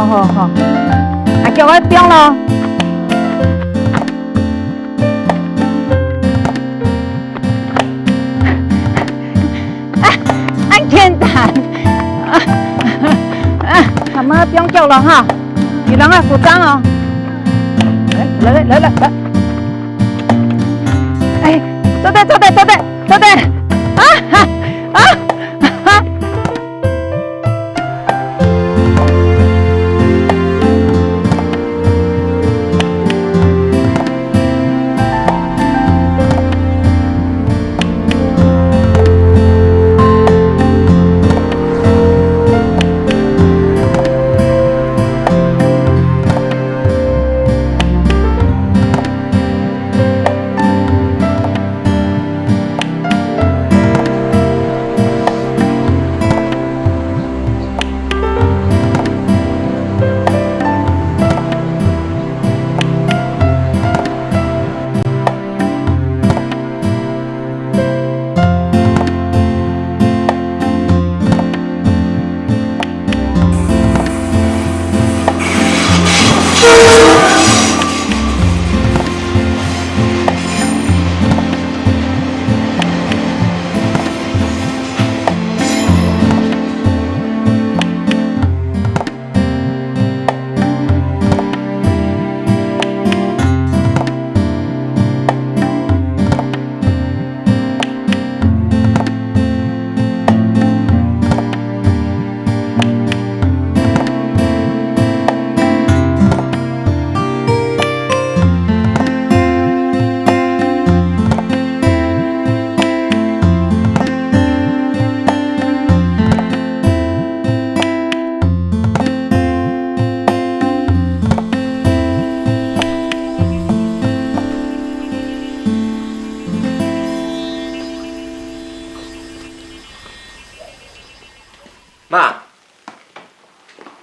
好好，啊，叫我中咯。按天谈，阿妈中叫了哈，你人啊鼓掌哦。来，哎，坐对，啊哈啊哈。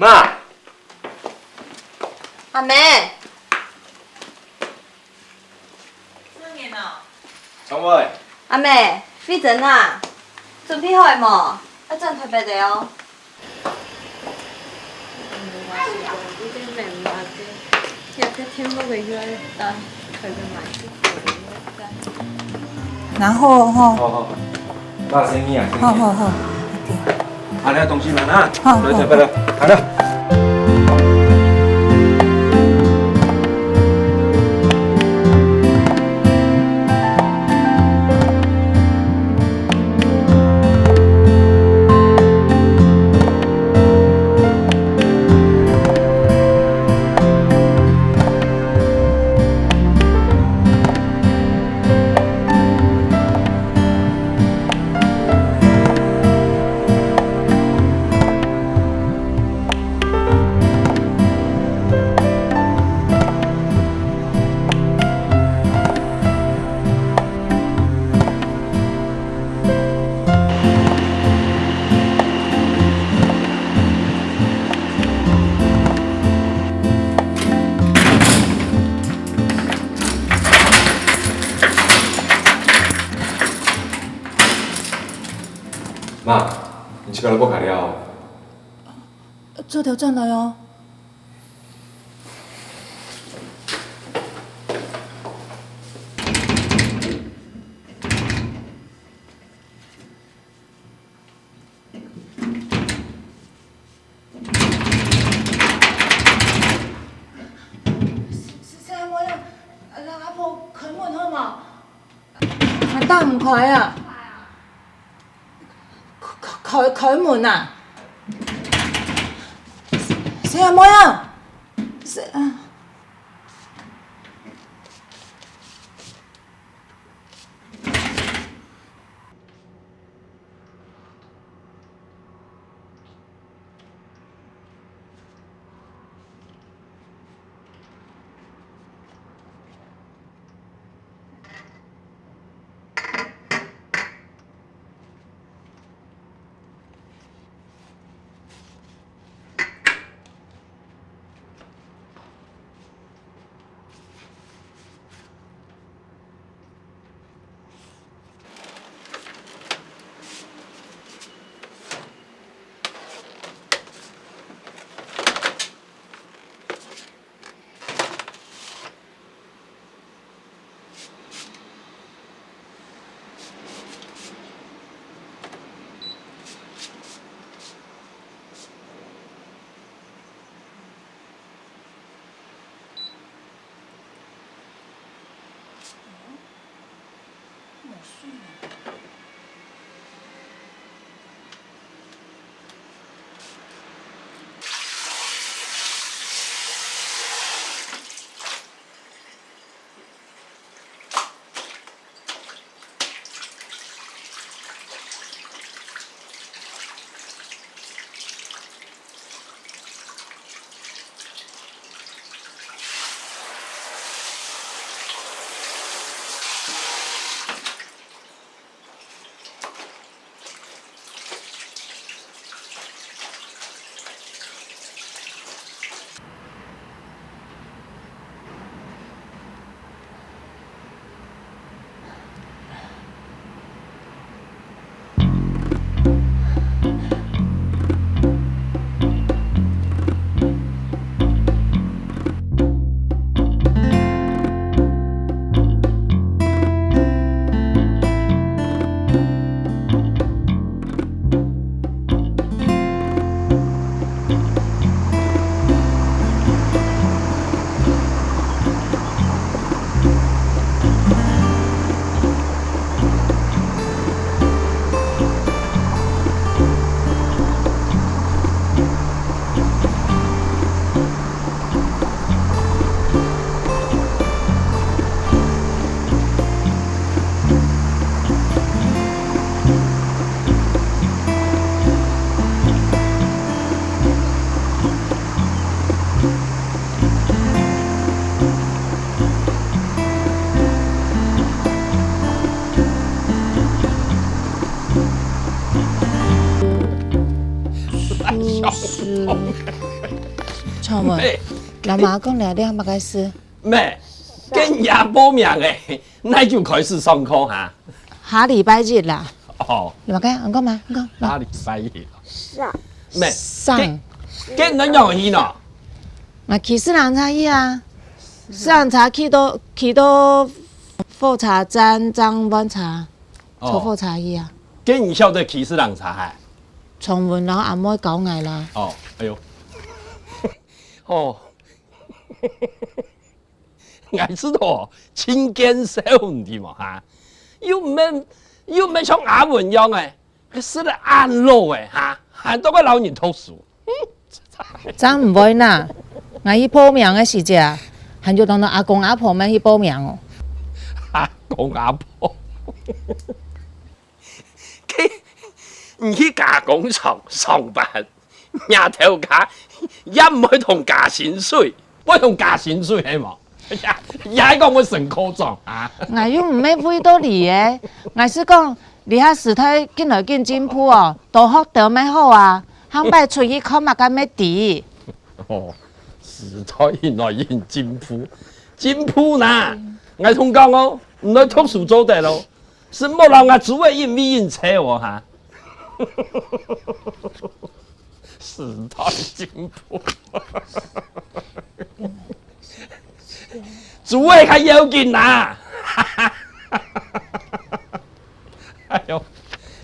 妈，阿妹，聪伟，阿妹，飞针啊，准备好的无？啊，真特别的哦。然后吼，好，大声音啊！好，好了，东西满啊！好，来，准备了，好了。妈，你这个萝卜开了？做条针来哦。啥模样？让阿婆开门好嘛？打唔开啊！开门啊！啥模样？臭妹，老妈讲了，你还冇解释？咩？今日报名诶，那就开始上课哈。下礼拜日啦。哦，你话讲，讲嘛，讲。哪里拜日？上咩？上，今人用去喏。嘛去斯朗茶去啊，斯朗茶去到复茶站张湾茶，做复茶去啊。今你晓得去斯人茶海？重温然后阿妹教我啦。哦，哎呦，哦，我知道真见识问题嘛哈，又唔像阿文样诶，是咧安乐诶哈，喊到个老人读书。真唔会呐，我去报名的时阵，还就当到阿公阿婆们去报名哦。阿公阿婆，唔去加工厂上班，日头家也唔去同加薪水，我同加薪水系嘛？也系讲我成科状啊！我又唔咩为到你的，我是讲你遐事态紧来紧进步哦，多学得咩好啊？肯摆出去考嘛干咩地？哦，时代原来已经进步啦！我同讲哦，唔来读书做得咯，是莫让我主位印咪印车我哈。时代进步，主位较要紧啦！哎呦，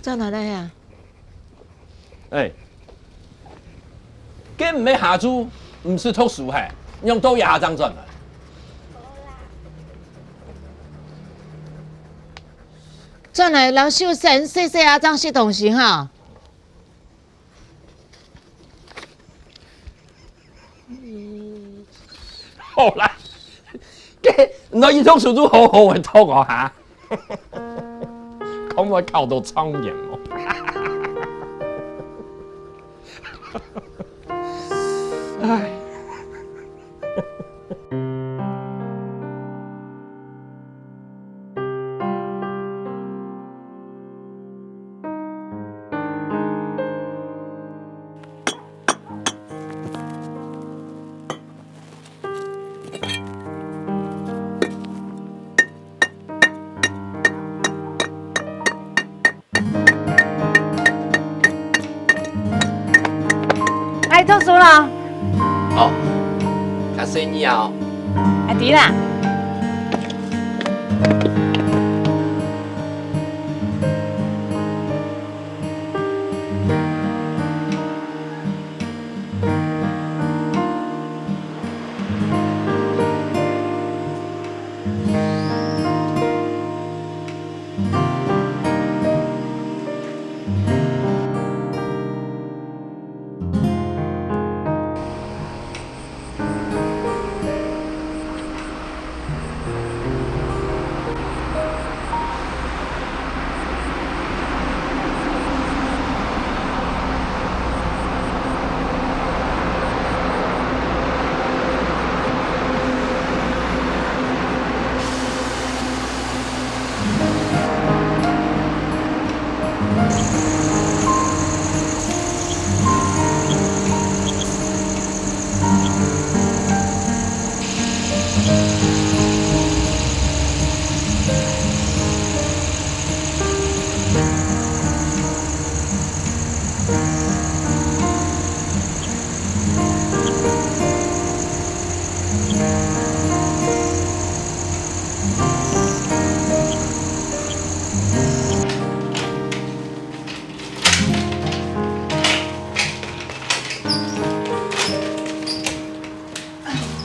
在哪里呀？哎，今唔系下注，唔是读书嘿，用刀牙张转了。转来老秀生细细啊，张些东西哈。好啦，我一读书都好好的读我哈，讲我考到苍蝇哦。唉。来读书了，哦，较细腻啊！阿弟啦。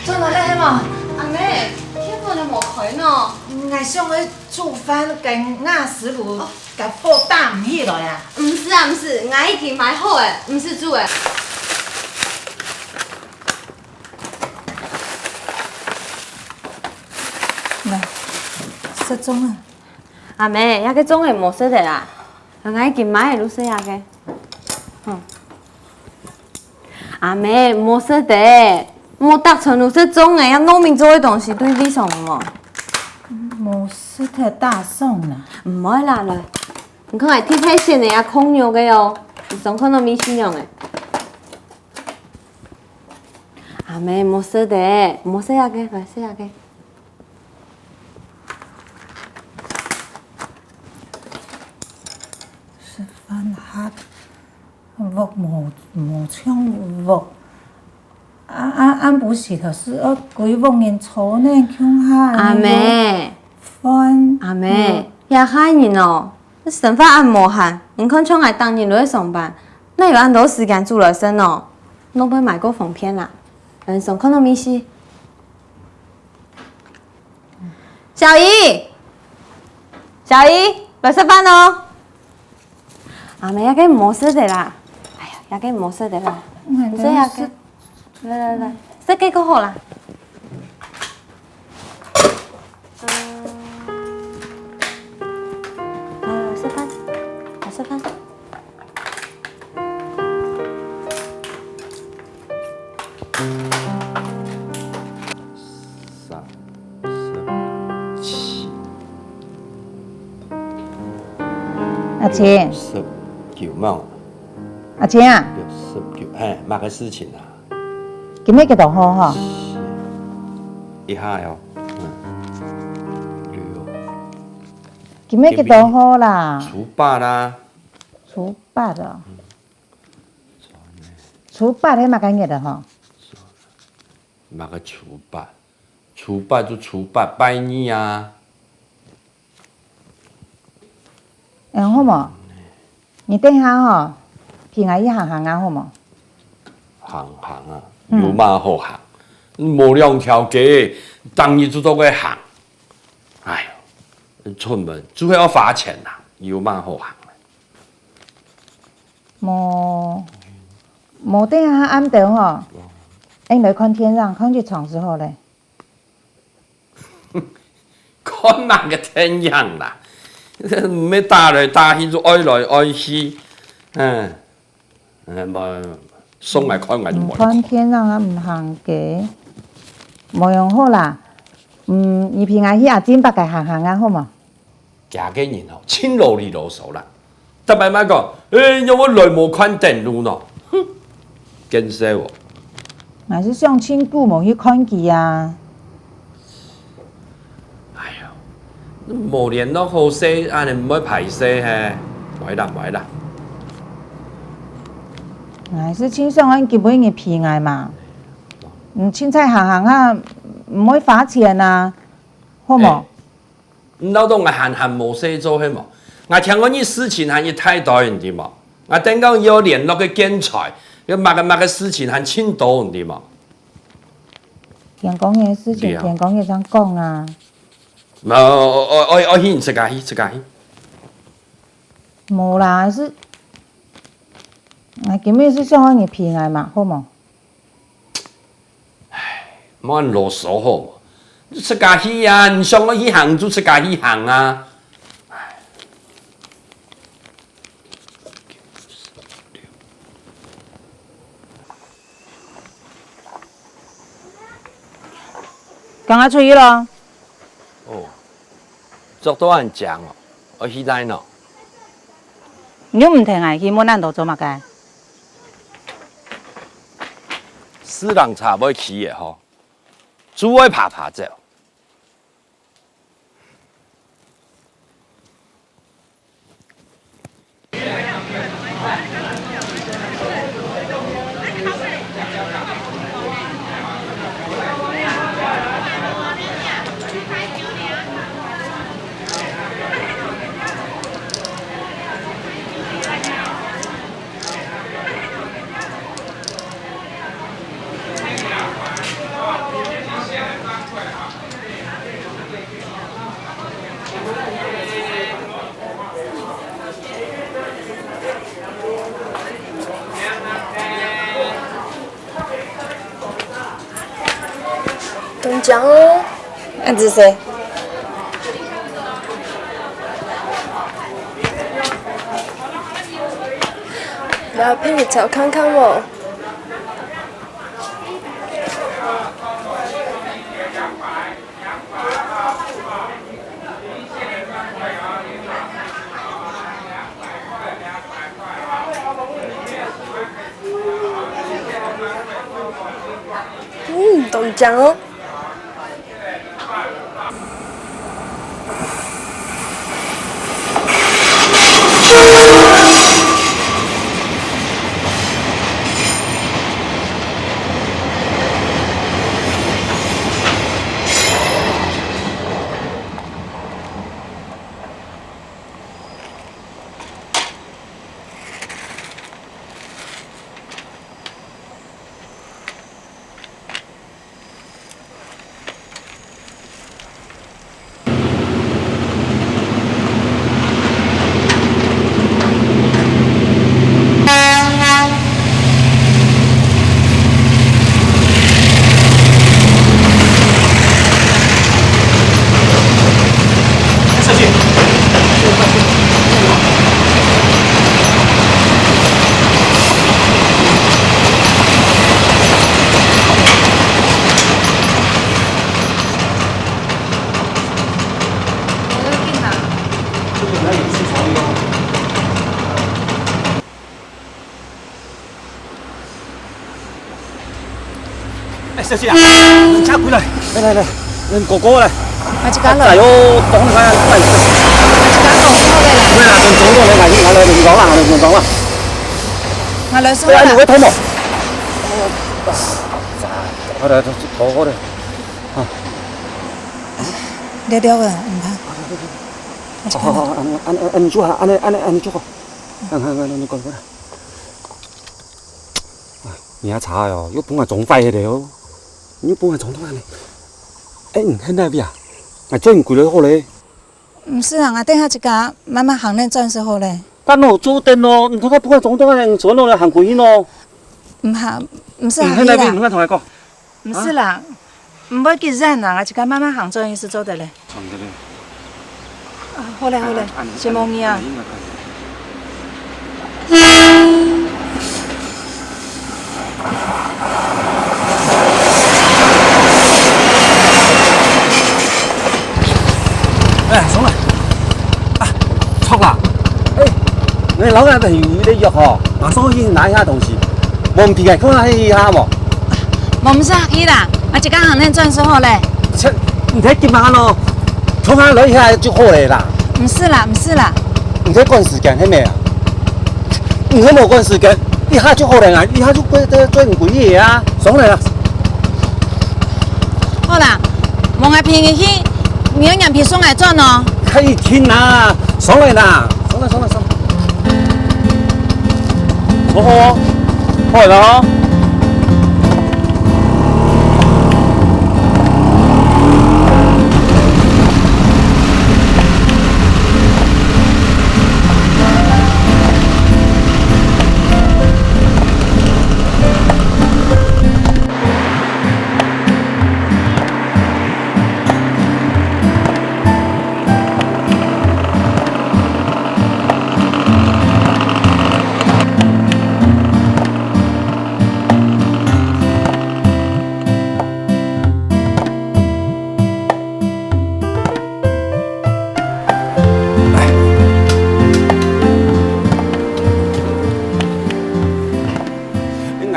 做哪个嘛？阿妹，天父就无开喏。我想去煮饭，跟鸭师傅甲煲打唔起来啊！唔是啊，唔是，我已经买好诶，唔是煮诶。来，失踪啊！阿妹，遐个种诶无说的啦，我已经买诶，你说遐个。阿妹，无说的，莫搭成如说种诶，遐农民做诶东西对你上么？无失特大宋啦！唔爱啦来，你看系铁线诶，遐空肉嘅哦，上可能米线用诶。阿妹，莫说的，莫说遐个，来说遐个。饭盒木无抢木，不是就是规房人吵呢，乡下。阿妹。饭阿妹，遐害人哦！你生活按无限，你看像我当日落去上班，那有按多时间做来身哦，拢要买过封片啦。人生看到咪事？小姨，小姨，来吃饭哦。阿妹，遐个冇说的啦，哎呀，遐个冇说的啦，你说遐个，来，这个够好啦。吃饭。阿青， 69嘛，阿青啊， 69，哎，嘛个事情啊，今日几多号哈？一下哟，今日几多号啦？初八啦，初八哦。初八迄嘛紧日的吼。嘛个初八就初八拜年啊，好冇？你等下吼，平安一行啊好冇？行啊，有嘛好行，无两条街，当日就做个行，哎呦，出门主要罚钱啦，有嘛好行？无等下暗顿吼，应来看天上看日床之后嘞。看那个天样啦，唔要打来打去就爱来爱去，无送来看我就无。看天上啊，唔行嘅，无用好啦。你平安去阿金北个行啊好冇？行嘅人吼，真啰里啰嗦啦。特别咪讲，因为来无看电路喏，哼，见识我。还是相亲久无去看佢啊？哎呦，无联络好势，安尼唔要排泄嘿，唔啦。还是亲上按基本嘅平安嘛。凊彩行啊，唔会罚钱啊，好冇？老东我闲无事做嘿冇，我听讲你事情还一太大人哋冇，我等讲有联络嘅建材，要乜个事情还真多人哋冇。听讲嘅事情，听讲嘅怎讲啊？我去自家去。无啦，还是，今日是上按嘅平安嘛，好冇？莫按啰嗦好冇，自家去啊！你想我去行就自家去行啊！刚刚出去咯。哦，做多人讲哦，我去来喏。你唔听啊？去冇难度做嘛个？死人茶要去的吼，主要拍照。中奖哦！安子谁？来陪你找看看哦。中奖哦！小姐啊，车回来，来，哥哥来。我这家来，哎呦，讲你看，快！我这家讲好嘅啦。喂啦，仲講過你嚟，唔講啦，唔講啦。我來收喂，你啦。會睇冇？我哋坐我哋。了了嘅，唔怕。你坐下，你坐下。你過來。你阿茶哟，要本係種廢嚟哦，要本係種東嚟。哎，你喺那邊啊？我最唔攰咗好咧。唔是啊，我等下一家慢慢行咧轉時候咧。但我做電咯，你睇下本係種東嚟，做落嚟行攰咯。唔係，唔是你喺那邊，你同我講。唔是啦，唔好急忍啦，我一家慢慢行轉，是做得咧。錯嘅咧。好嘞，謝夢兒啊。哎，xong rồi. À, xong là. Ê, người lão là phải đi dọc hò, mà sao đi nãy ha đồng chí. Mồm thì cái không hay ha mà. 我唔是客氣啦，我一家行咧轉時候咧。切，你睇見下咯，從下女下就好嚟啦。唔是啦，唔是啦。唔使趕時間係咪啊？唔使冇趕時間，一下就好嚟啊！一下就追唔攰嘢啊！上嚟啦。好啦，望下片嘅去，你要人皮送嚟轉咯。可以聽啦，上嚟啦，上嚟。坐好哦，開啦哦。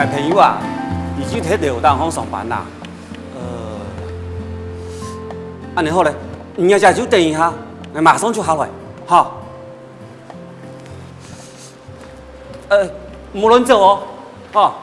朋友啊，已經喺榴彈行上班啦。你好嘞，你要家就等一下，我馬上就下來，好。冇亂走哦，好。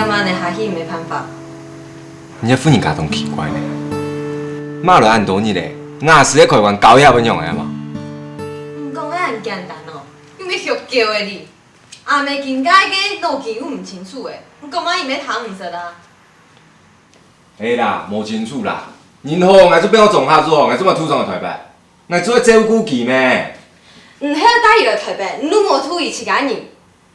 干嘛呢？下去没办法。你这妇人家都奇怪呢。骂了按多你嘞，硬是咧开玩搞遐文用的嘛。唔讲遐唔简单哦，又要学叫的你。阿妹近解个路径我唔清楚的，唔讲嘛伊要谈唔识啦。嘿啦，无清楚啦。然后我这边我总下做，我这么土上的台北，我做照顾佢咩？唔晓带伊来台北，你无土伊七个人，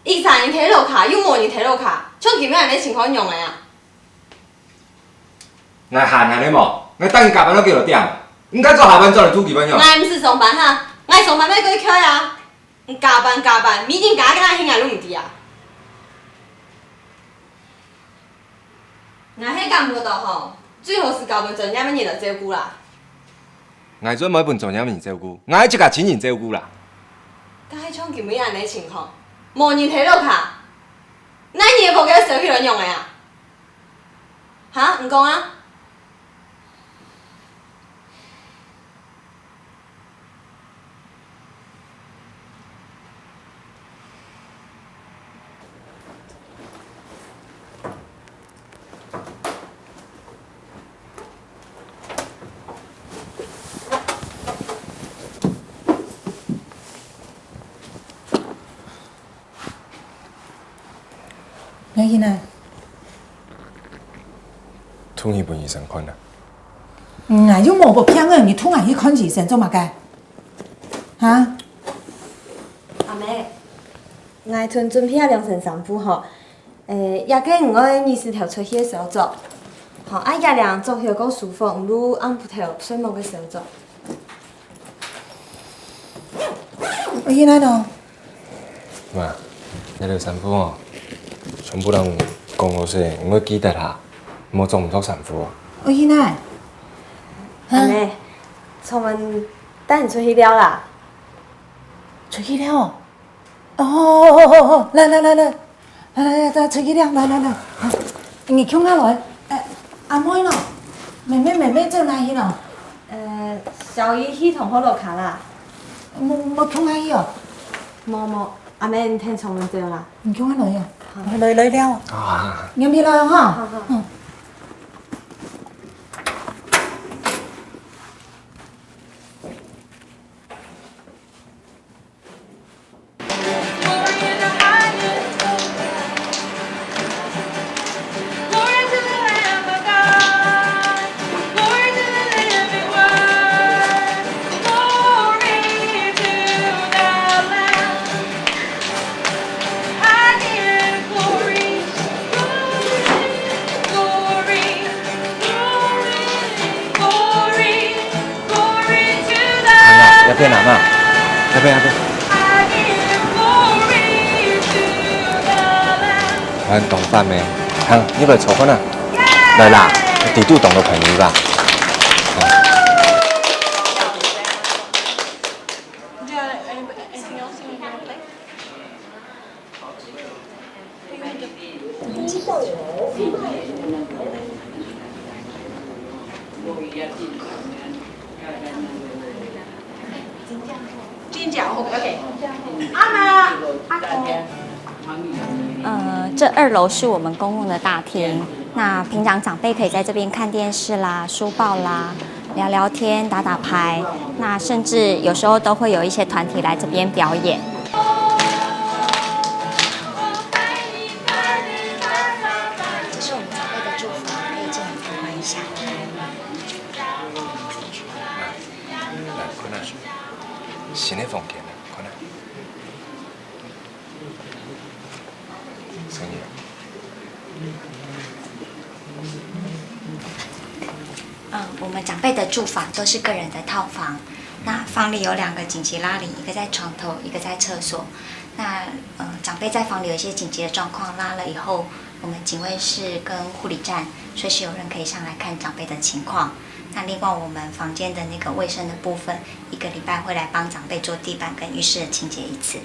伊3年摕路卡，又无年摕路卡，像今仔安尼情况用的啊。我闲安尼无，我等伊下班都叫落点，唔该做下班做来土几分用。我唔是上班哈，我上班要过去开啊。加班，每天加个那兴啊，拢唔知啊。那迄干无到吼，最好是交份专业的人来照顾啦。我做每份专业人照顾，我爱即个亲人照顾啦。甲迄像今日安尼情况，无人摕路卡，咱伊也无叫小去人用的啊？哈？唔讲啊？你去哪？土去问医生看啦。又无不骗我，你突然去看医生做嘛该？哈？阿妹，我囤准备良辰三副吼，也计五个医师调出去的小组，吼，夜量做休够舒服，唔如按不调睡梦的小组。我去哪咯？妈，你条衫裤哦，全部人讲老实，我要记得下，莫做唔脱衫裤。我去哪？阿妹，从门带你出去了啦。出去了哦，来，出去了，来，你恐下来，阿妹咯，妹妹做哪去咯？小姨去同好路卡啦。冇恐下去哦，冇，阿妹你听从门对啦。唔恐下来哦，来了，啊，饮啤来哈。好。要变哪嘛？要变。俺懂饭没？看，你来抽看啊！来啦，地肚懂得便宜吧？这2楼是我们公共的大厅。那平常长辈可以在这边看电视啦、书报啦、聊聊天、打打牌。那甚至有时候都会有一些团体来这边表演。这是我们长辈的住房，可以进来参观一下。来，快来，新的房间了，快来。生意。我们长辈的住房都是个人的套房。那房里有2个紧急拉铃，一个在床头，一个在厕所。那长辈在房里有一些紧急的状况，拉了以后，我们警卫室跟护理站随时有人可以上来看长辈的情况。那另外我们房间的那个卫生的部分，1个礼拜会来帮长辈做地板跟浴室的清洁1次。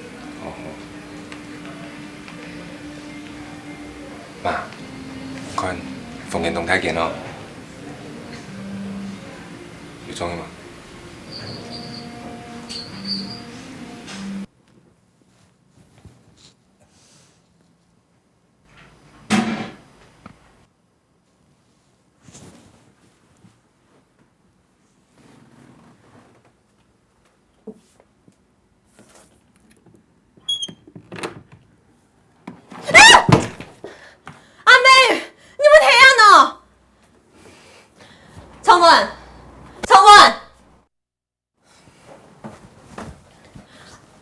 妈，看房间动太紧哦，有装吗？聪文，聪文，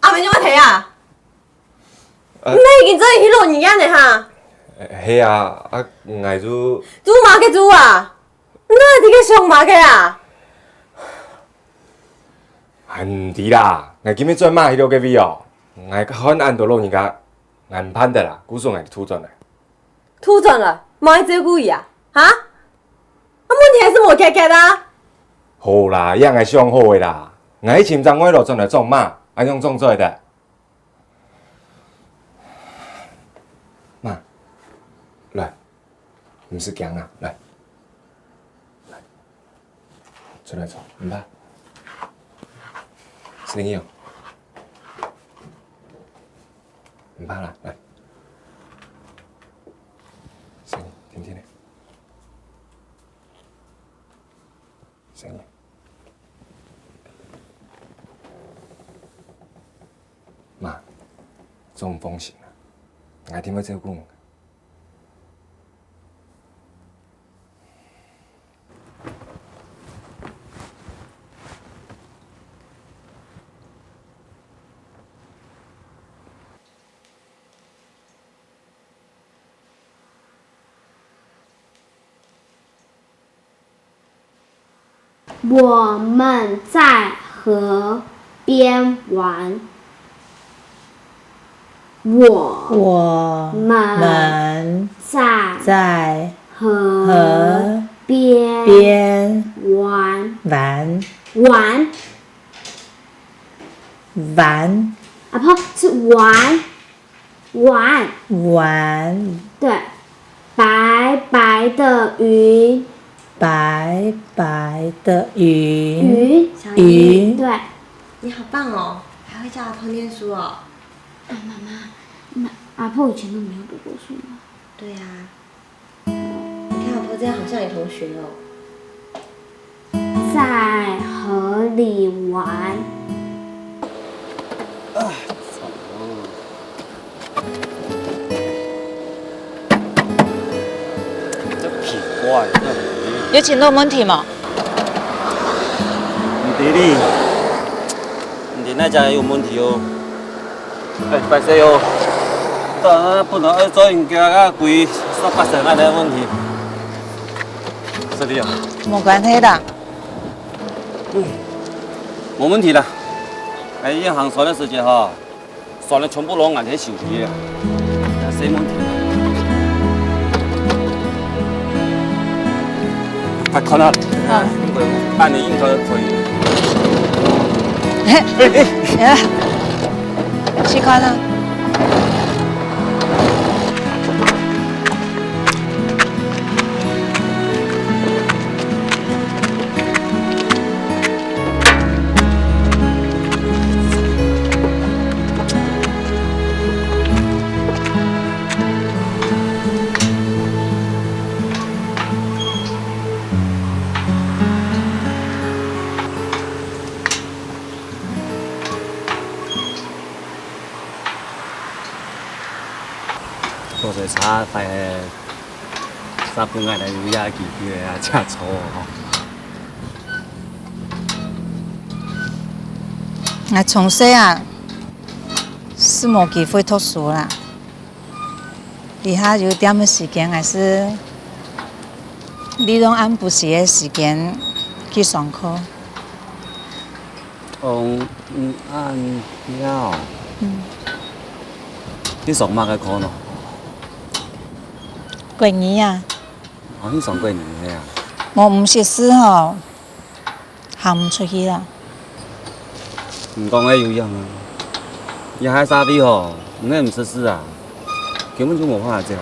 阿妹怎么提啊？你已经做迄落年仔呢哈？系啊，爱煮煮麻嘅煮啊？你哪会伫个上麻嘅啊？唔伫啦，我今日转马迄落个位哦，我看按到老人家硬攀的啦，古笋系突转来。突转了，冇爱照顾伊啊？哈？啊，问题还是我开开的啊？好啦，样系上好的啦，我喺前站我落转来种马，安用种做的。妈，来，唔是强啊，来，出来走，唔怕。声音哦，唔怕啦，来，声音听听的，声音。妈，中风型啊，我点要照顾？我们在河边玩。我们在河边玩。阿婆是玩。对，白白的云。云。对。你好棒哦，还会教阿婆念书哦。妈妈，那阿婆以前都没有读过书吗？对啊。你看阿婆这样好像你同学哦。在河里玩。这奇怪，有请到问题吗？唔对哩，你那家有问题哦。哎，拜谢哦。但不能做物件啊，规煞发生安尼问题。是的啊。没关系的。没问题啦。哎，一行船的时间哈，船的全部拢按起修理啊，没问题。快看啦！应该按你应该可以。去看了。做些茶快3分爱来有雅记去啊，真粗哦。我从小啊是没机会读书啦，以下有点的时间还是利用按补习的时间去上课。按了。你上乜嘅課咯？过年啊，你上過年嘅啊？我唔识字吼，行唔出去啦。唔講嘅有用啊！而喺沙邊吼，唔識字啊，根本就冇法子。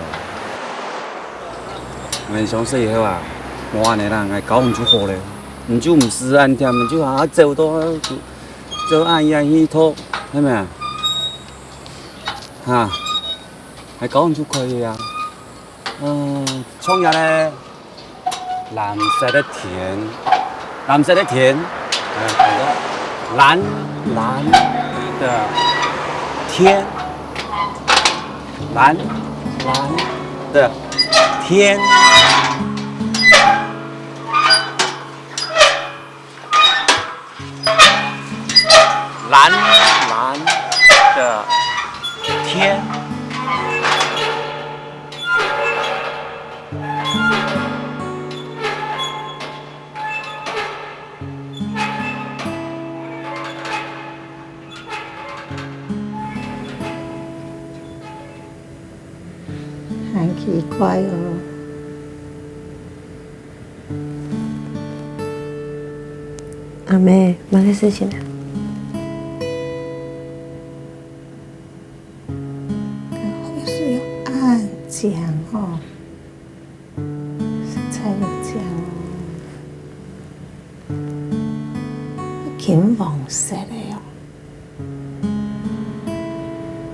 我上細後啊，我安尼啦，我搞唔出好咧，唔就唔識按添，唔就走到就按一按去拖，係咪啊？嚇，係搞唔出佢啊！創日咧，藍色的田，藍色的田，藍的天，藍的天。蓝蓝的天。很奇怪哦。阿妹，没个事情啊。会是有暗讲哦，是才有讲哦，金黄色的哦，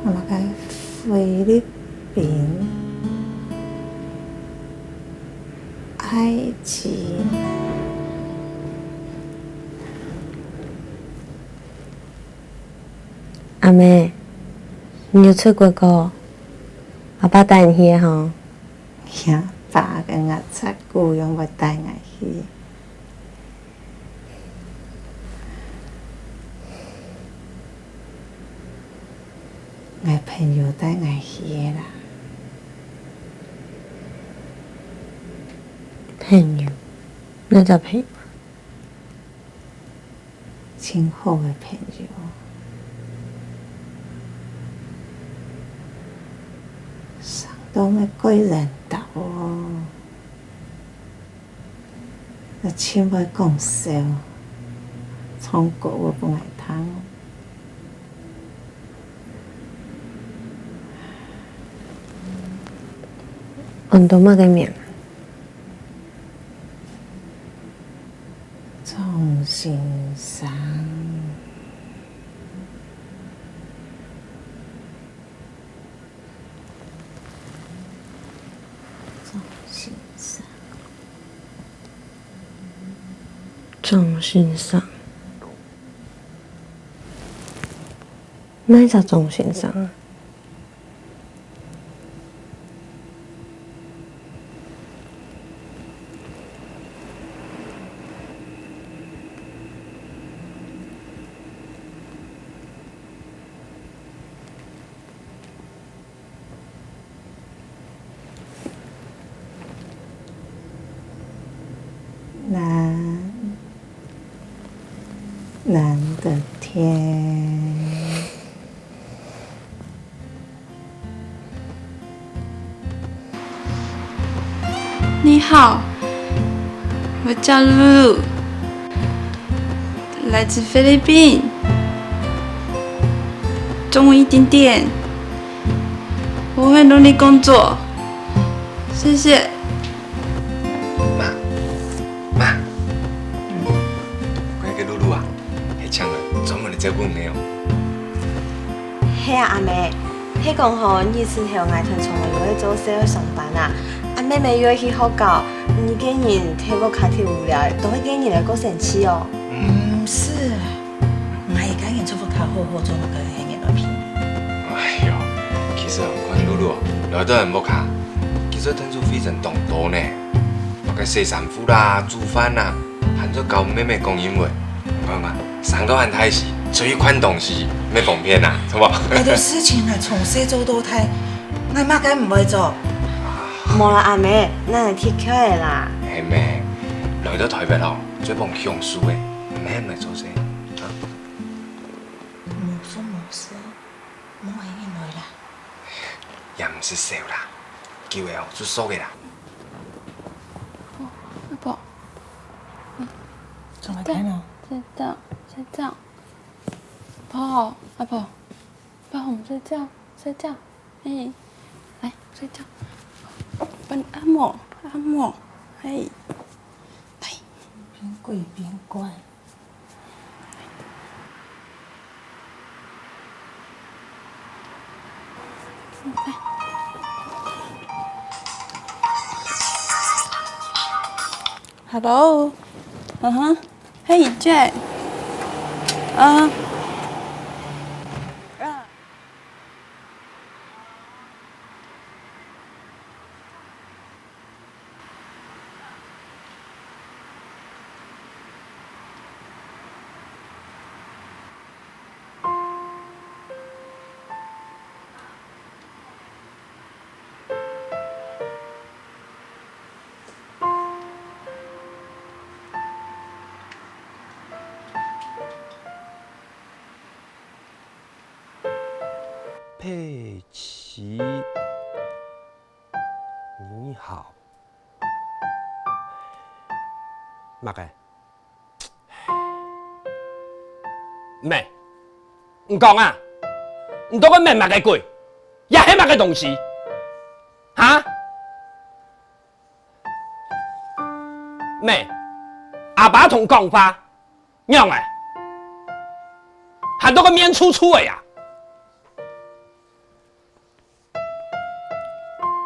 我们讲菲律宾、埃及。阿妹，你有出过国？阿爸带你去吼。呀，爸跟我出久，用要带我去。我朋友带我去的啦。朋友，那叫朋友？真好的朋友。都没贵人道哦，那钱要讲少，从国我不爱贪。on多么个面？钟先生。钟先生，哪叫钟先生啊？蓝的天。你好，我叫露露，来自菲律宾，中文一点点，我会努力工作，谢谢。妈，我那个露露啊，还请了专门来照顾你哦。嘿啊，阿妹，迄讲吼，意思系外团从我要做社上班啊。阿妹妹约去好搞，你今年睇我开题无聊，都会今年来过生气哦。是，我也赶紧做副卡好好做那个黑眼肉片。哎呦，其实看露露来到人木卡，其实腾出非常动多呢。包括洗衫服啦、煮饭啦，含着教妹妹讲英文。看看，上到汉台时，最款东西要奉骗啦，好不？哎，这事情啊，从小做到大，我妈该唔会做。无啦，阿妹，咱来踢球的啦。嘿妹，来到台北咯，最帮享受的，妹咪做啥？啊？冇说冇事，冇黑眼来啦。也唔是笑啦，叫会哦，出手的啦。阿婆，怎么看呢？睡觉，睡觉。婆，阿婆，帮我们睡觉，睡觉。哎，来睡觉。帮你按摩，按摩。哎，来。边跪边乖。来。Hello，hey Jack，佩奇，你好。乜嘅？妹，唔講啊！唔到個咩乜嘅鬼，也係乜嘅東西，嚇？妹，阿爸同講法，樣嘅，行到個面粗粗嘅呀！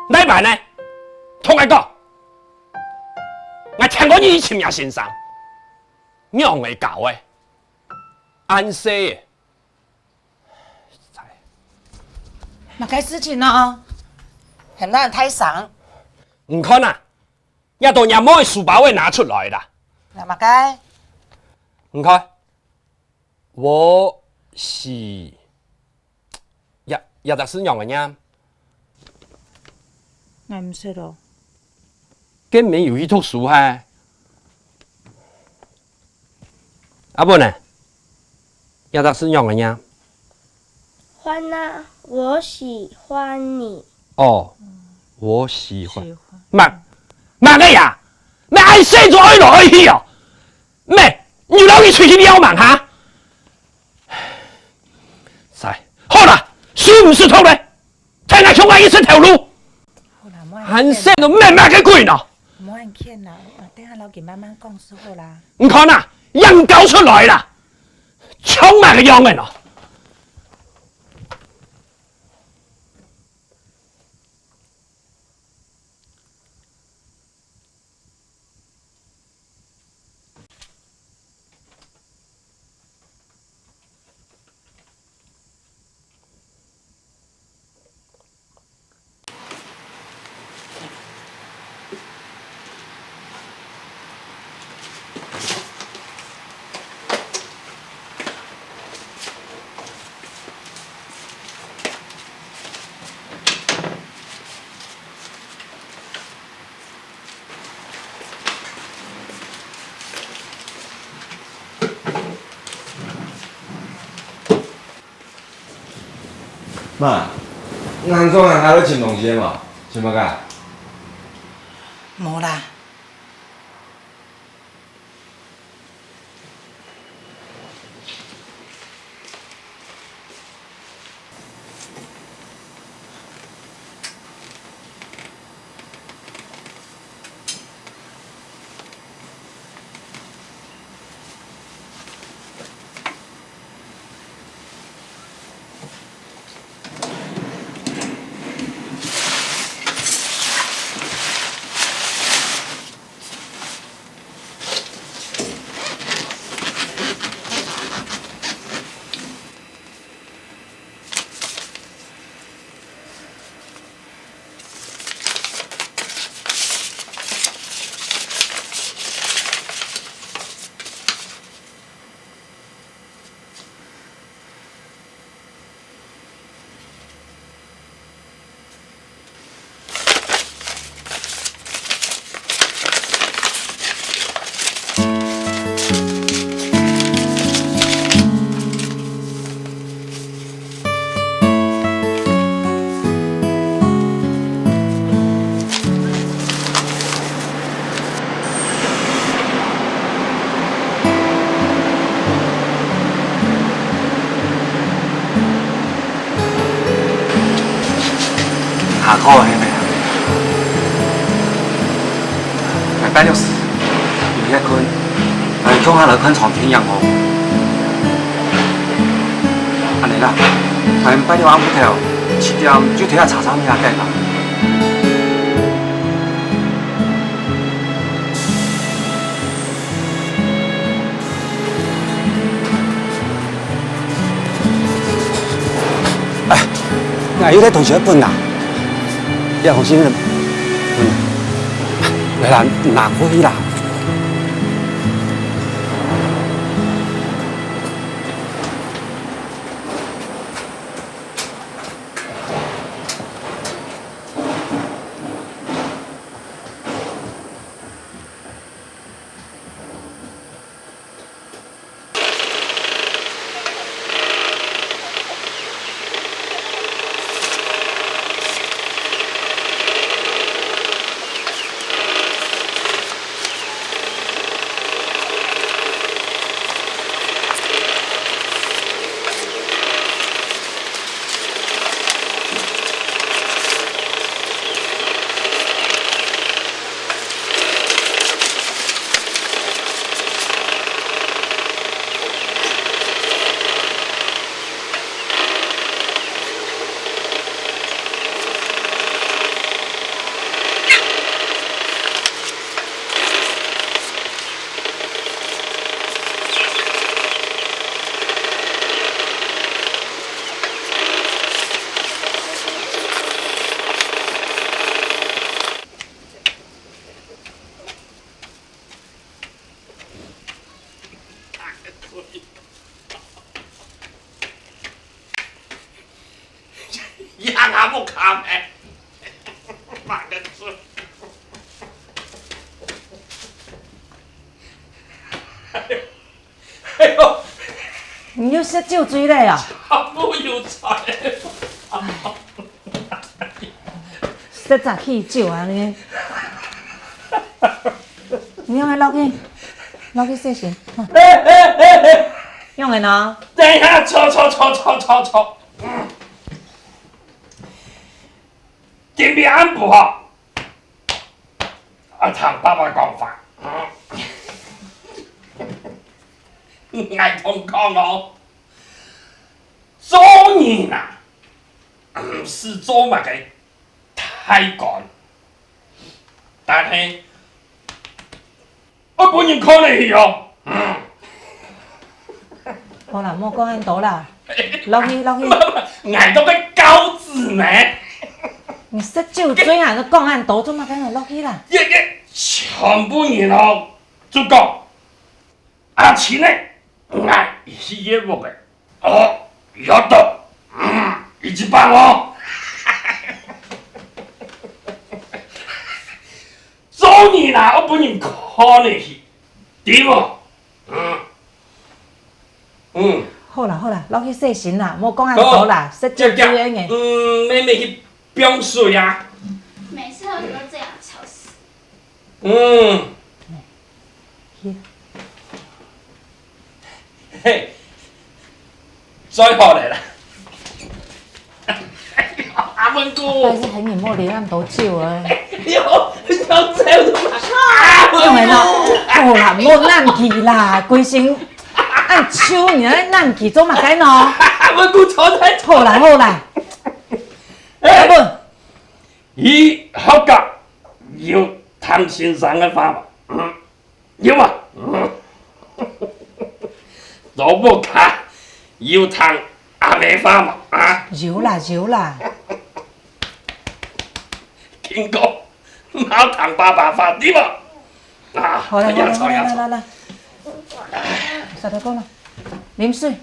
禮拜呢，同我講。我聽過你前面先生，樣嘅搞嘅，安西嘅，乜嘅事情呢？很多人太爽。唔看啊，一到人冇書包會拿出來啦。那乜嘅？唔看，我是特是樣嘅人，我唔識咯。根本有一套書係，阿伯呢？特是樣嘅人。欢娜，我喜欢你。哦，我喜歡。乜嘅呀？咩愛死咗愛來去哦？咩？你老去出去撩忙哈？晒，好啦，輸唔輸透咧？睇下衝我一出條路。還死到咩嘅鬼呢？唔好人傾啦，等下老傑慢慢講就好啦。唔看啦，人搞出來啦，衝埋個樣嘅咯。妈，俺总还在吃东西嘛？吃乜噶？冇啦。下課係咪啊？禮拜六時有一困，叫下來困床聽日我。安尼啦，禮拜六晏午頭7點就睇下茶餐廳計啦。哎，有啲同學搬啊！一號先嚟啦，拿可以啦。阿妹，妈个嘴！哎呦！你又食酒醉嘞啊！冇有菜。食早起酒啊你！你用来落去，落去洗身。用的呢？等一下，错。今日安不好，我听爸爸讲法。爱同讲哦，做人啊，唔是做乜嘅太干，但係我本人看你去哦。好啦，莫讲咁多啦，落去。挨到个高子呢？你食酒醉啊，你讲咁多做乜緊落去啦？全部人哦，就講阿錢呢，挨業務嘅，哦，有得，一起辦哦。做你啦，我本人看你去，點哦？好啦，落去洗身啦，莫講咁多啦，食酒醉嘅。妹妹去冰水啊。每次喝酒都这样，吵死。嘿，再好嚟啦！阿文哥，但是很你莫啉咁多酒啊！有走嘛？因為咯，好啦，莫冷氣啦，規身按手，你咧冷氣做乜嘅喏？阿文哥坐在好啦，阿文，伊合格要談先生嘅法嘛？要嘛？老母卡要談阿妹法嘛？啊？有啦，經過冇談爸爸法啲嘛？啊，好啦，來，實在講啦，啉水。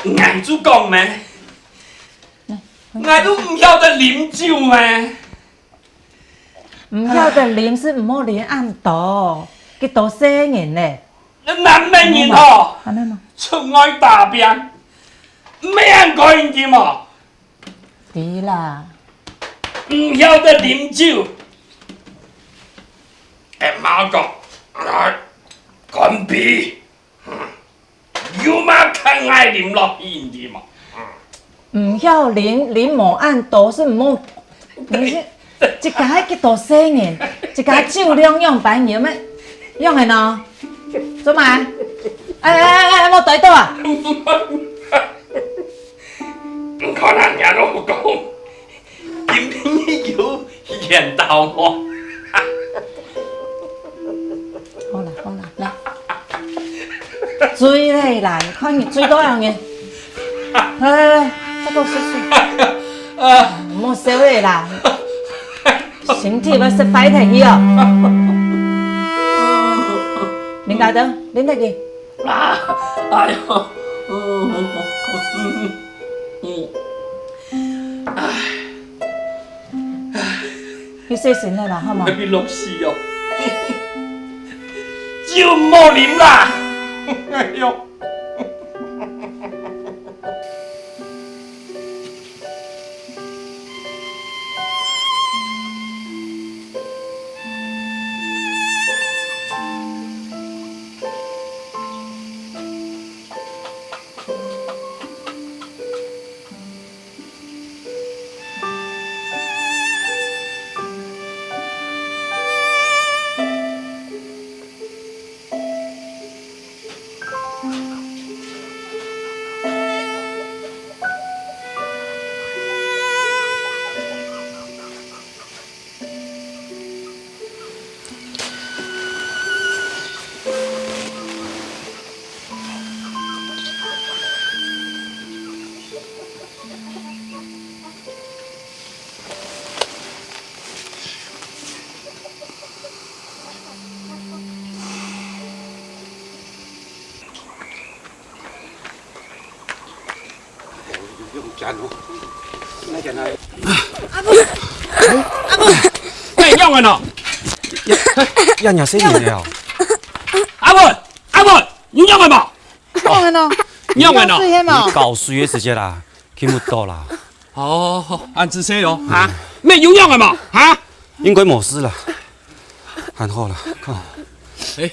眼珠講咩？我都唔曉得啉酒咩？唔曉得啉是唔好啉咁多，佢多洗人咧。南美人哦，出外打拼，咩人講啲嘛？對啦，唔曉得啉酒，媽講，乾杯，有乜看愛啉落去啲嘛？唔曉啉無按多是唔好，你是一家佢多洗人，一家酒量用白用咩用嘅呢？做乜？莫對到啊！唔可能人都講，今天有緣到我。好啦，來，追你啦！看你追多少年？來，再給我水。唔好笑你啦，身體要食快啲去哦。恁家等，恁得去。哎呦，去洗身啦啦，好冇？別落事哦，酒唔好啉啦。哎呦！干哦，那干啊！太用了喏！呀呀，谁你了？阿妹，阿妹，你用了冇？用了喏，用了喏。你搞水的时间啦，听不到啦。哦，按子说咯，哈，咩有用了冇？哈？应该冇事啦，还好啦，看。哎，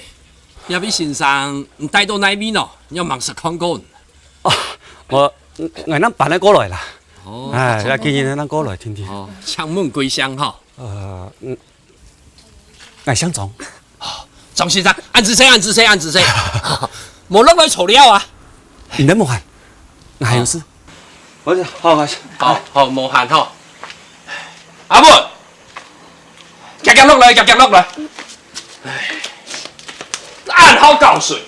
要比先生唔带到那边咯，要忙实看过。哦，我咱办得过来啦。哦，哎，那建议咱过来听听。哦，창문归乡哈。俺想总。总先生，按子说，按子说，按子说，冇落来吵了啊。你能冇喊？还有事。我好，好，冇喊吼。阿妹，夹落来，夹落来。按好搞水。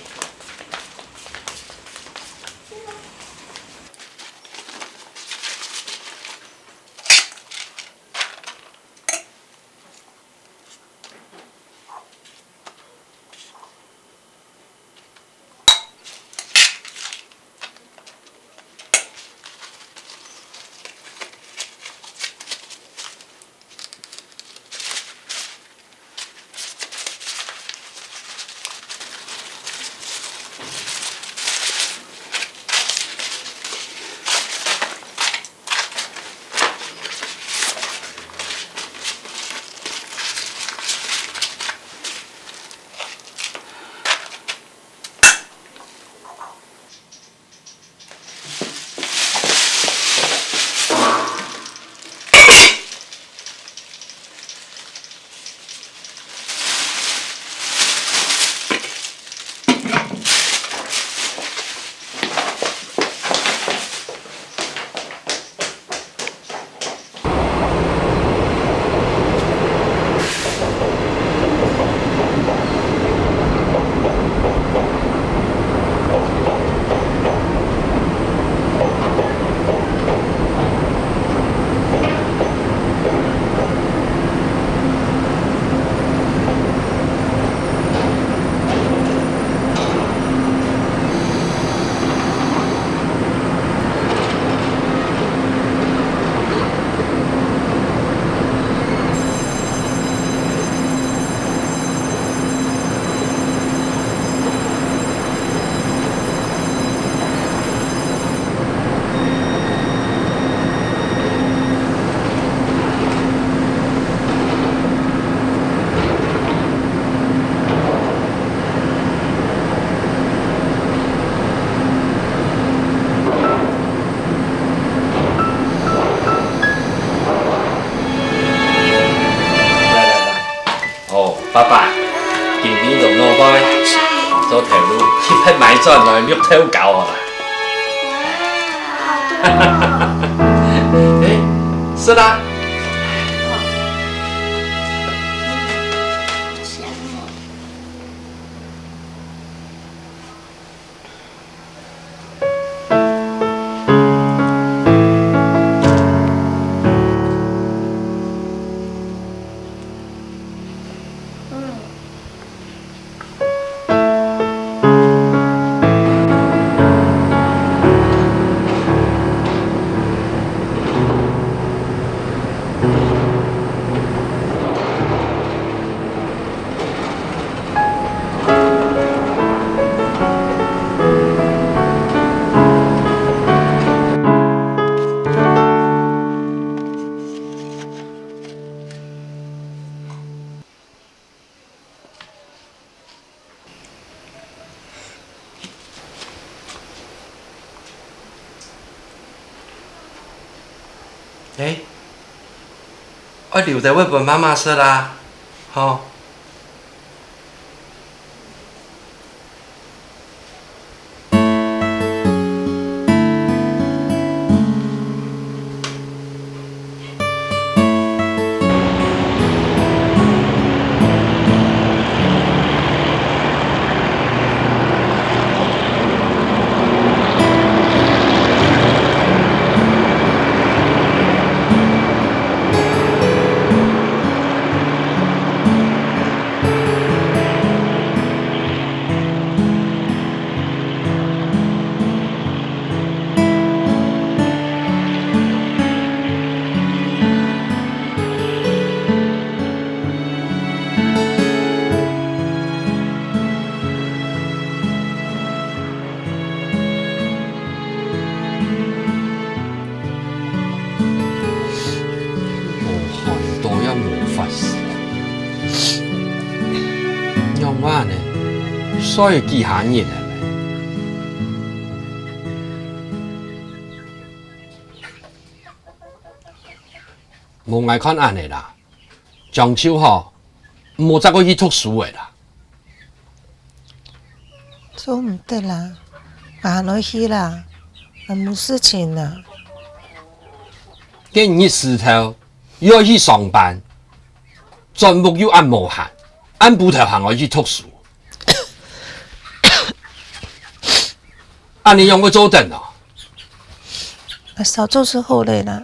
爸爸，今年就我该做头路，去拍买砖来绿头搞啊啦！哎，是啦。哎，我留在我爸妈妈说啦，吼。我呢，所以记下日的。无爱看安尼啦，中秋吼，莫再过去读书的啦。做唔得啦，晚落去啦，冇事情啦。今日石头又要去上班，全部又按无限，按不头行我去读书。按你用个做等哦。少做是好嘞啦。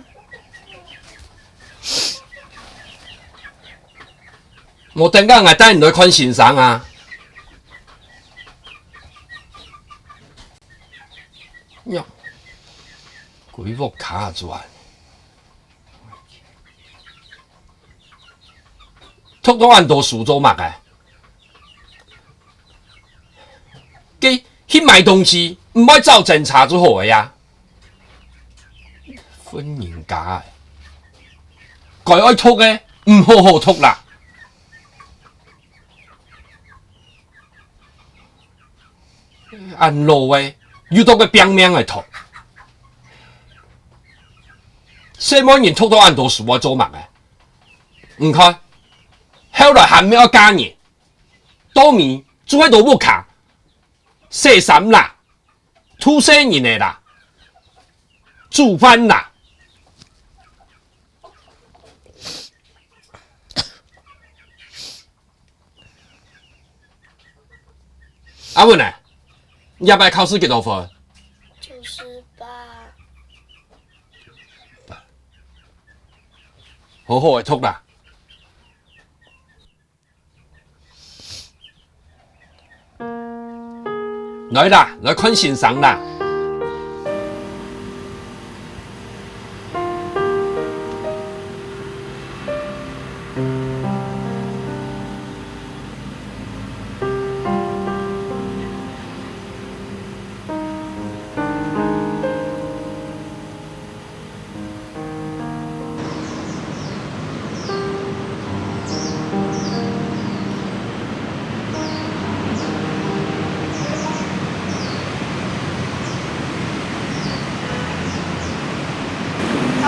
我等下我带你来看欣赏啊！哟，鬼屋卡住啊！读到按多数做乜嘅？佢去买东西唔可以照正查就好嘅呀。婚姻假嘅，該愛讀嘅唔好好讀啦。按路诶，遇到个表面嘅读，什么人读到按读书我做乜嘅？唔看，後來還沒有加年，當面做喺度屋卡，13啦，土生人嚟啦，煮飯啦。阿文啊！你要不要考试几多分？98。好好的读啦。来啦，来看欣賞啦。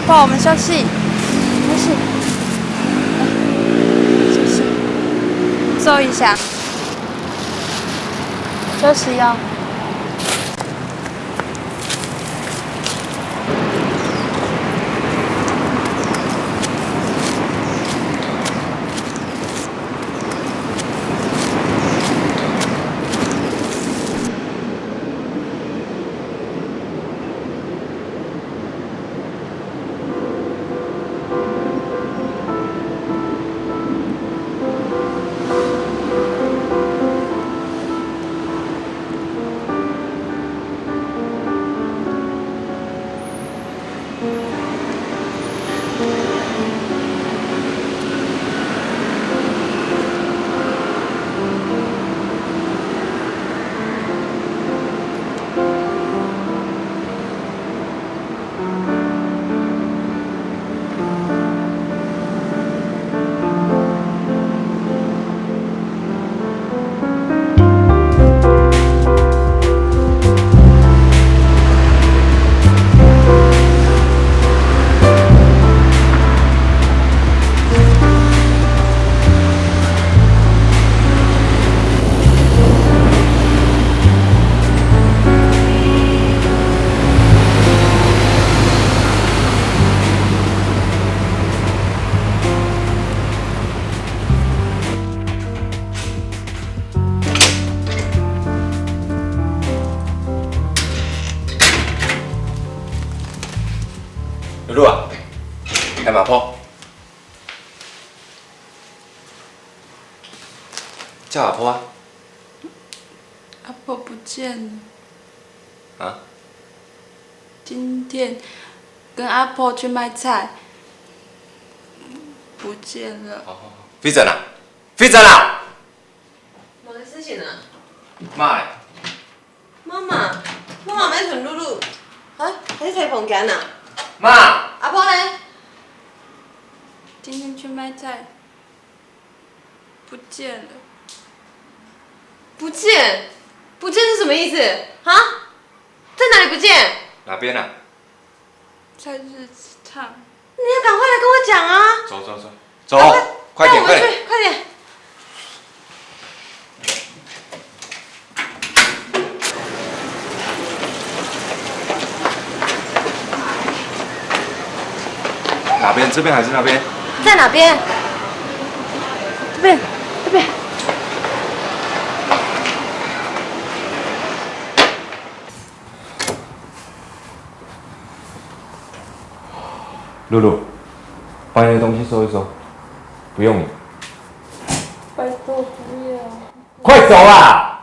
爸，我们休息，休息，休息，坐一下，休息哦。露露啊，开马坡，叫阿婆啊。阿婆不见了。啊？今天跟阿婆去买菜，不见了。哦，飞珍啊，飞珍啊！冇嘅事情啊。妈嘞！媽媽咩同露露？嚇喺睇房間啊？媽，阿婆咧？今天去买菜，不见了。不见，不见是什么意思啊？在哪里不见？哪边啊？在日常。你要赶快来跟我讲啊！走，快点，快点！快点！哪边？这边还是那边？在哪边？这边，这边。露露，把你的东西收一收，不用你。拜托不要。快走啊！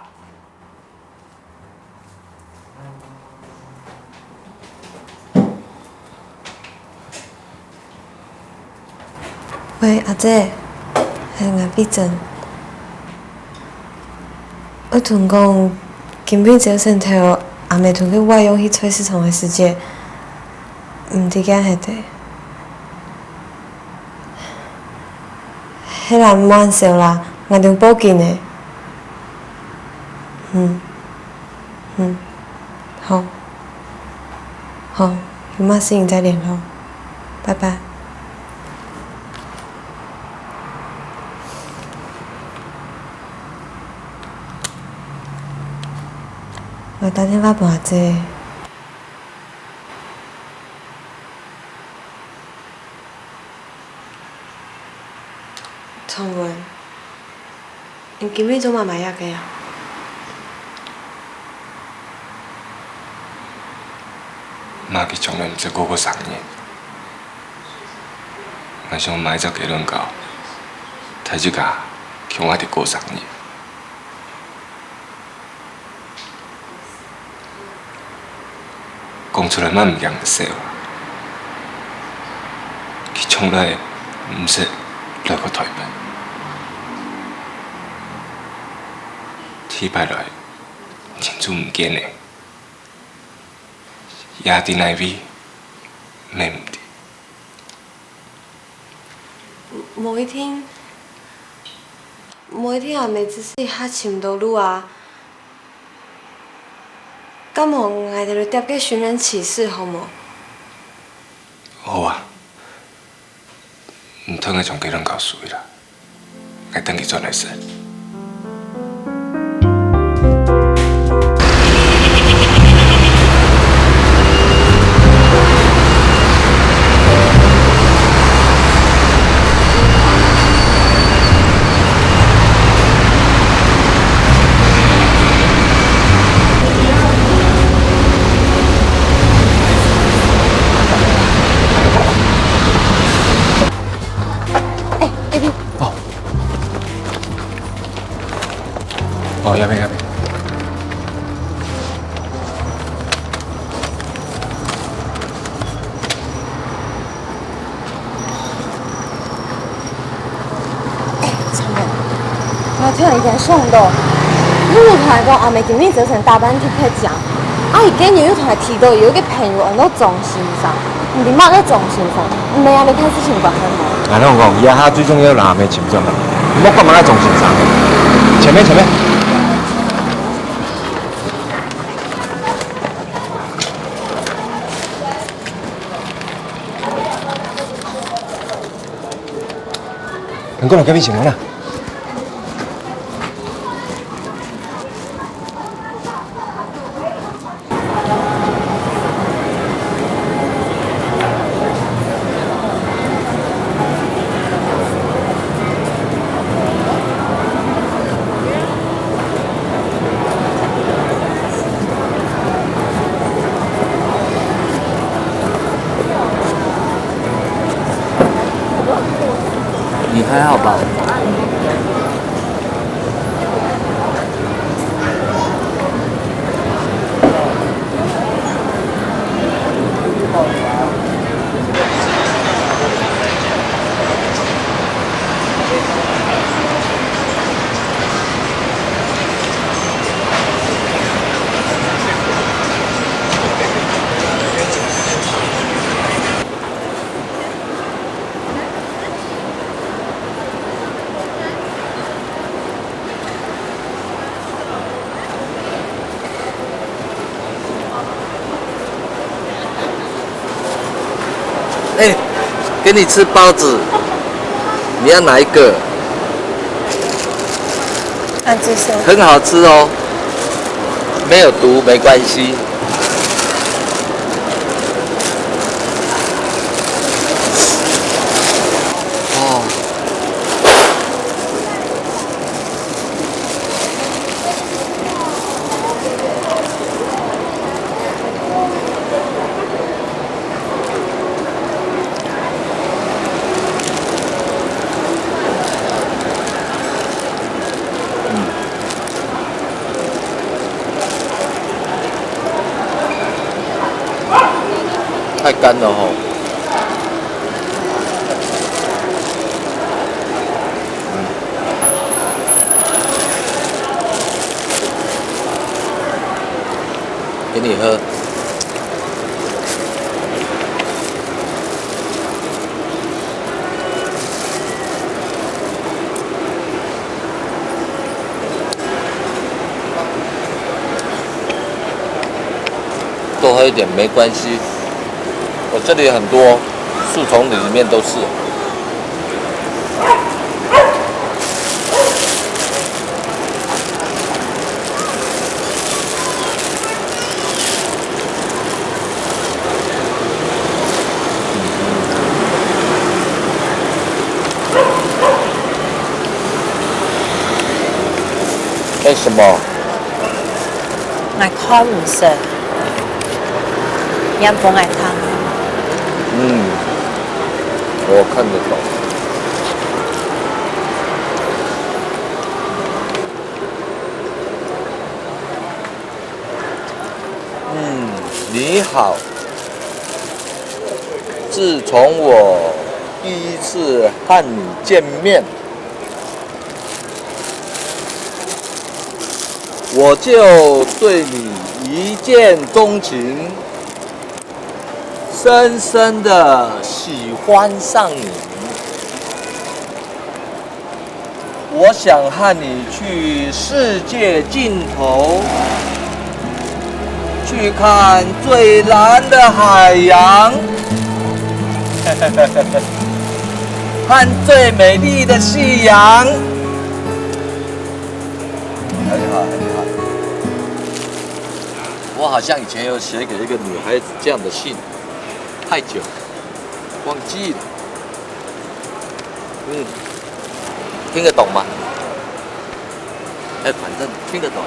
喂，阿姐，系我碧珍。我同讲，今晡早晨头阿妹同佢外用去菜市场的时间，唔伫间迄地。迄人冇按笑啦，我中报警的。好，好，有嘛事情再联络，拜拜。我打电话给阿姐。崇文，你今日做嘛买药嘅啊？妈去从来毋知过3年，我想买只结论到，台这家恐我得过3年。讲出来嘛唔嫌笑，佢从来唔识来过台北，天摆来真主唔见的，也伫内边，没唔伫。某一天阿妹只是遐寻到路啊。敢无爱着就踮个寻人启事好无？好啊，唔通个从结论告诉伊啦，爱等佢转来说。哦，要边。我听人家讲到，你有同来讲阿妹今日早晨打扮去拍奖，啊，伊今日又同来提到有一个朋友按到中心上，唔是嘛在中心上，唔系阿妹开始情况很好。俺拢讲，以下最重要让阿妹情状嘛，唔好干嘛在中心上。前面。能够来隔壁请人啦。你还好吧？给你吃包子，你要哪一个？按这些。很好吃哦，没有毒，没关系。哦，太干了吼。给你喝。多喝一点没关系。我这里很多树丛里面都是。为什么？我看唔识，也冇爱汤。我看得懂。你好。自从我第一次和你见面，我就对你一见钟情，深深的喜欢上你。我想和你去世界尽头，去看最蓝的海洋，和最美丽的夕阳。很好，很好。我好像以前有写给一个女孩子这样的信，太久忘记了。听得懂吗？反正听得懂。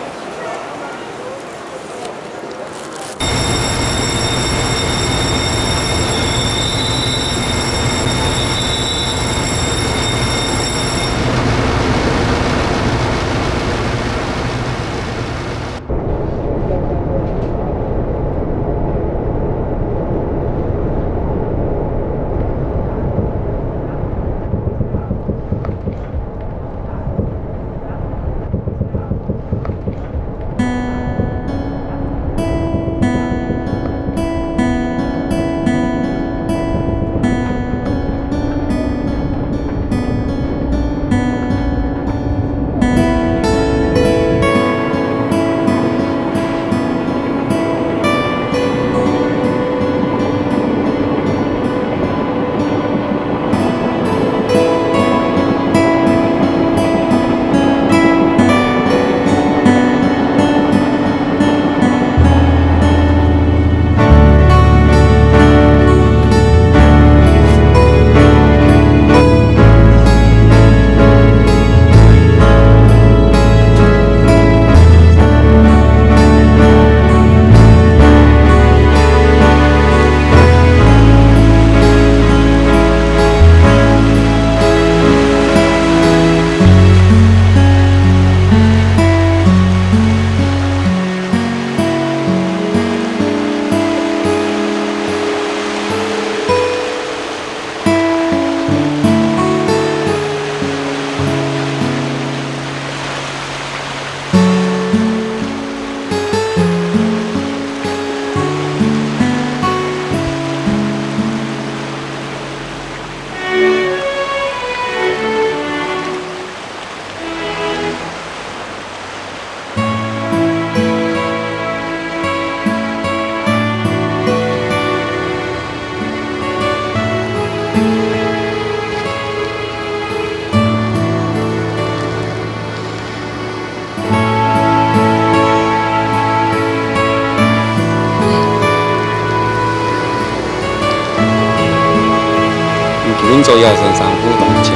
给恁做药神三夫同桥，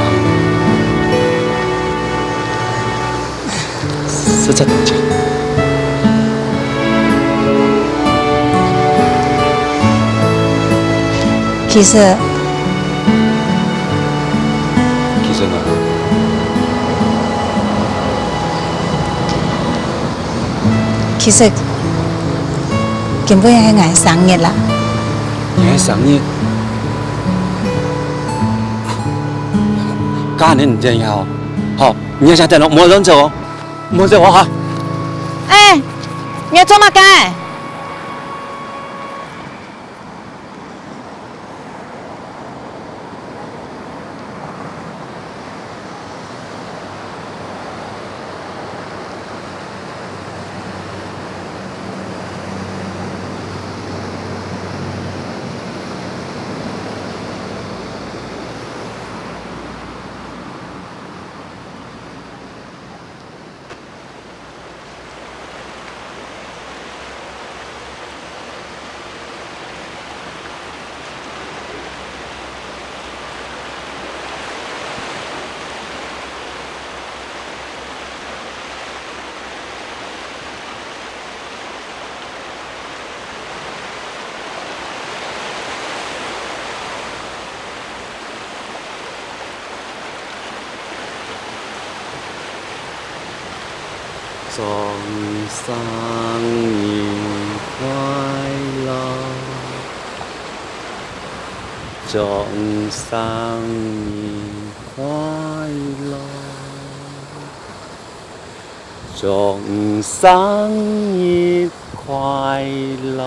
实在同桥。其实呢？其实根本係捱生日啦。捱生日？家人唔正要，好，你要下等咯，莫乱走哦，莫走我哈。哎，你要做乜嘅？祝生日快樂，祝生日快樂，祝生日快樂，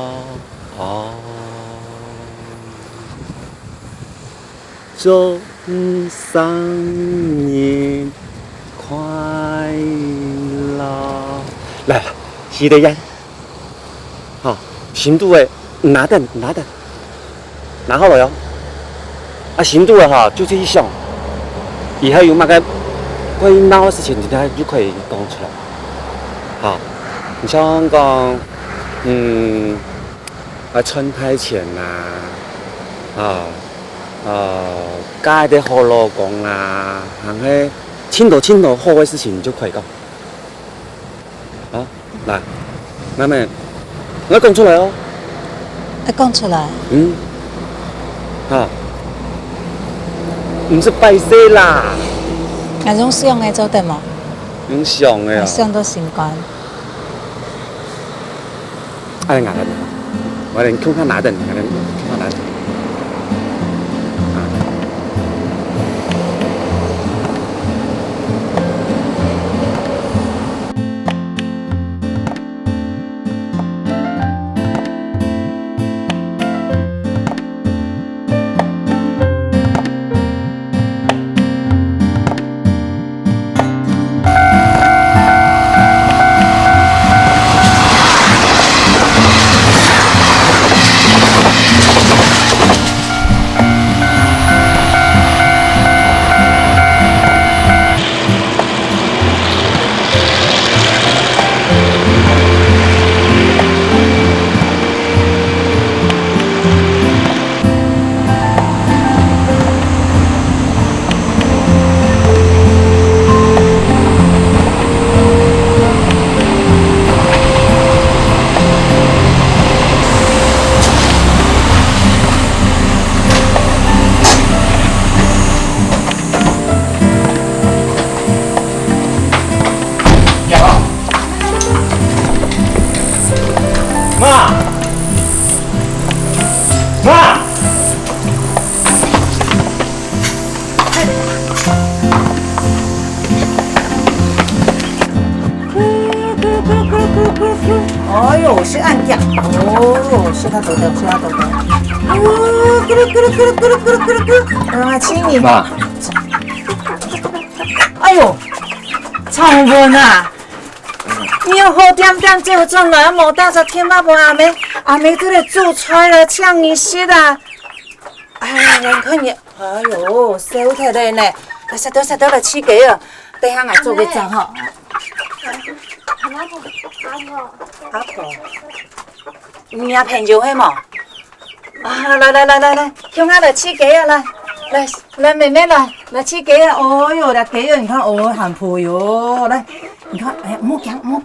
祝生日快樂。来了，吸的烟，好，新度的拿等，拿好了哟。啊，新度的哈，就这一项，以後有乜嘅關於鬧嘅事情，你睇就可以講出來。好，你像講，春台前呐，嫁啲好老公啊，行喺青頭好嘅事情，你就可以講。啊，來，妹妹，我講出來哦。要講出來。啊，唔是拜歲啦。係用上嘅做得冇？用上嘅啊。上到心肝。哎，拿等，我哋空下拿等，我哋空下拿等。哎呦，是按掉，哦，是他抖掉，是他抖掉。哦，咕噜咕噜咕噜咕噜咕噜咕噜咕噜，啊，亲你。媽，哎呦，長文啊，你要好點點就轉來，冇帶着天媽婆阿妹都嚟做菜了，搶你食啦。哎，你看你，哎呦，小太太呢，食到了起雞啊，等下我做個賬號。阿婆，你阿朋友係冇？啊，來，叫我嚟起雞啊來。来，妹妹来吃鸡啊！哦哟，来鸡哟，你看哦，很破哟，来，你看，哎呀，莫讲，唔会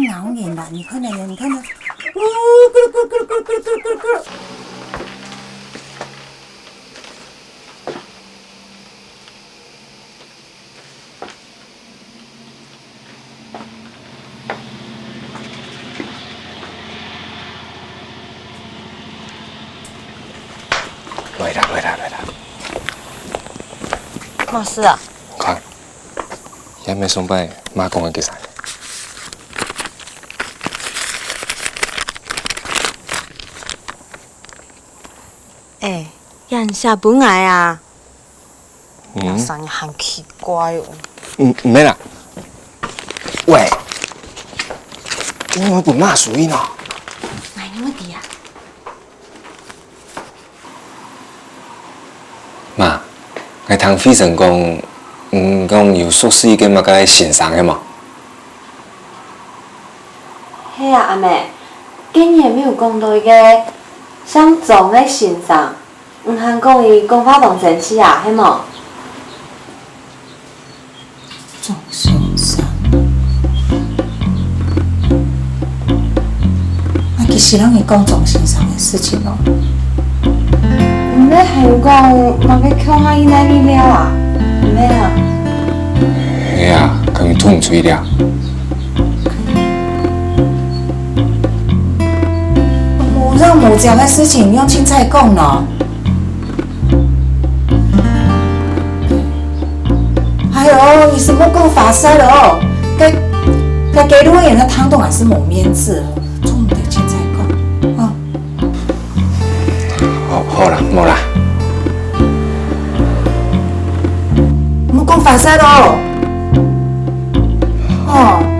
咬人啦，你看那，哦，咕噜咕噜咕噜咕噜咕噜咕噜咕噜。来啦！冇事啊？看，也没上班，妈讲的几啥？人下本来啊，嗯，日很奇怪哦。唔免啦。喂，我本妈属于呢。哪有问题啊？妈，我听飞神讲有宿舍嘅嘛个线上嘅嘛。嘿啊，阿妹，今年没有讲到一个想做的线上，唔通讲伊公发动城市啊，嘿冇？种线上，其实咱会讲种线上的事情哦。唔咧还有讲某个扣下伊那里了啊？唔咧啊？系啊，佢吐唔出了。我让母讲的事情用青菜讲咯。哎呦，你什么讲法师了哦？该给多盐的汤冻还是某面子哦，中午的青菜讲哦。好啦，冇啦。我讲法师咯。哦。